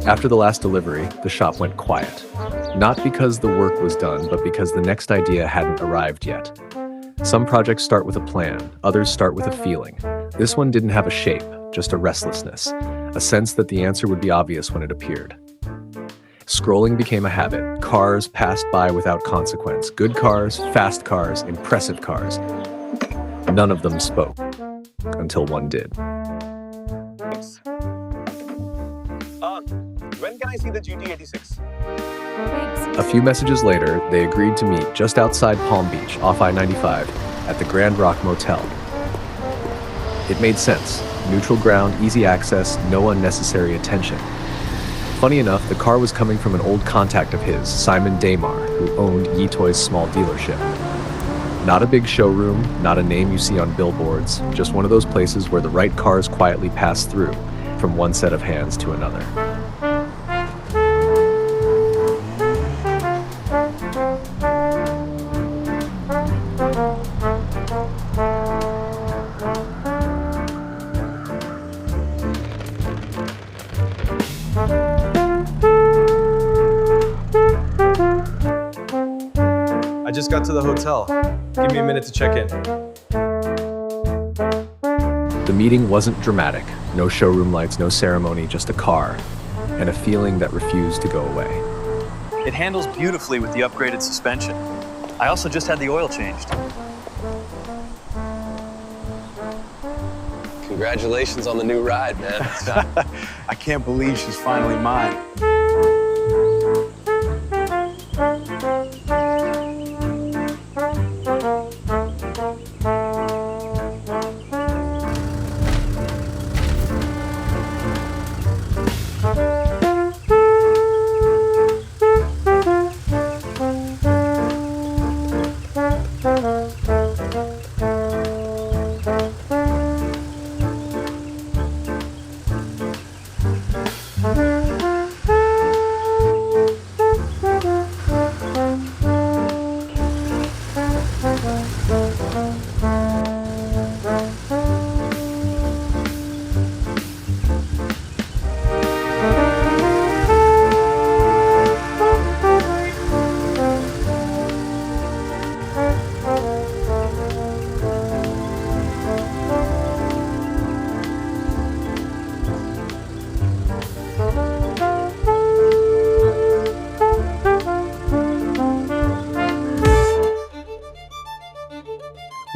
After the last delivery, the shop went quiet. Not because the work was done, but because the next idea hadn't arrived yet. Some projects start with a plan, others start with a feeling. This one didn't have a shape, just a restlessness, a sense that the answer would be obvious when it appeared. Scrolling became a habit. Cars passed by without consequence. Good cars, fast cars, impressive cars. None of them spoke, until one did. When can I see the GT86? A few messages later, they agreed to meet just outside Palm Beach, off I-95, at the Grand Rock Motel. It made sense. Neutral ground, easy access, no unnecessary attention. Funny enough, the car was coming from an old contact of his, Simon Damar, who owned Yitoi's small dealership. Not a big showroom, not a name you see on billboards, just one of those places where the right cars quietly pass through, from one set of hands to another. I just got to the hotel. Give me a minute to check in. The meeting wasn't dramatic. No showroom lights, no ceremony, just a car, and a feeling that refused to go away. It handles beautifully with the upgraded suspension. I also just had the oil changed. Congratulations on the new ride, man. I can't believe she's finally mine.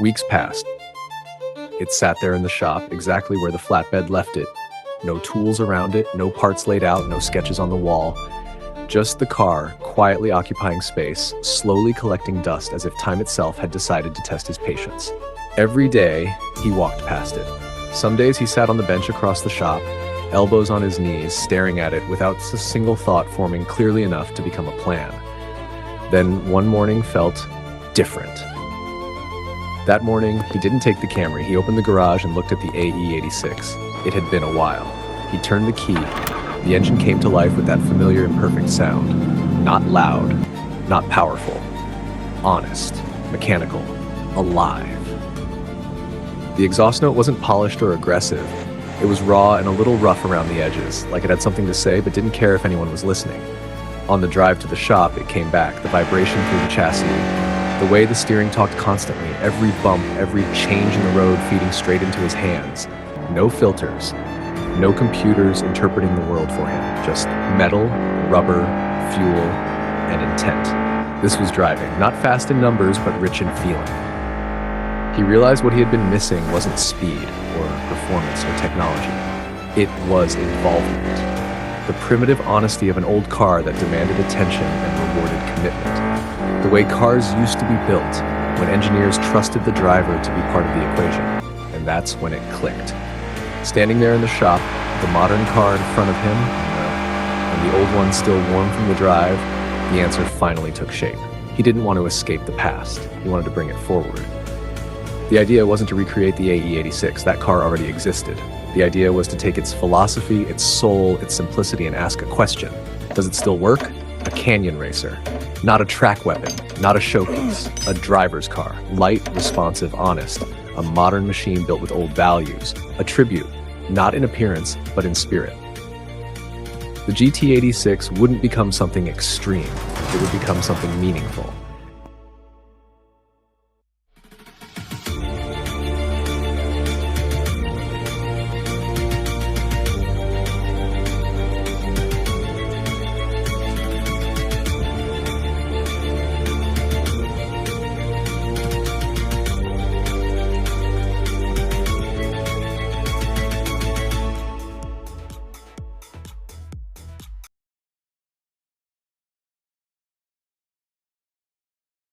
Weeks passed. It sat there in the shop, exactly where the flatbed left it. No tools around it, no parts laid out, no sketches on the wall. Just the car, quietly occupying space, slowly collecting dust as if time itself had decided to test his patience. Every day, he walked past it. Some days he sat on the bench across the shop, elbows on his knees, staring at it without a single thought forming clearly enough to become a plan. Then one morning felt different. That morning, he didn't take the Camry. He opened the garage and looked at the AE86. It had been a while. He turned the key. The engine came to life with that familiar imperfect sound. Not loud, not powerful. Honest, mechanical, alive. The exhaust note wasn't polished or aggressive. It was raw and a little rough around the edges, like it had something to say but didn't care if anyone was listening. On the drive to the shop, it came back, the vibration through the chassis. The way the steering talked constantly, every bump, every change in the road feeding straight into his hands. No filters, no computers interpreting the world for him. Just metal, rubber, fuel, and intent. This was driving, not fast in numbers, but rich in feeling. He realized what he had been missing wasn't speed, or performance, or technology. It was involvement. The primitive honesty of an old car that demanded attention and rewarded commitment. The way cars used to be built, when engineers trusted the driver to be part of the equation. And that's when it clicked. Standing there in the shop, the modern car in front of him, and the old one still warm from the drive, the answer finally took shape. He didn't want to escape the past. He wanted to bring it forward. The idea wasn't to recreate the AE86. That car already existed. The idea was to take its philosophy, its soul, its simplicity, and ask a question. Does it still work? A canyon racer. Not a track weapon, not a showpiece, a driver's car, light, responsive, honest, a modern machine built with old values, a tribute, not in appearance, but in spirit. The GT86 wouldn't become something extreme, it would become something meaningful.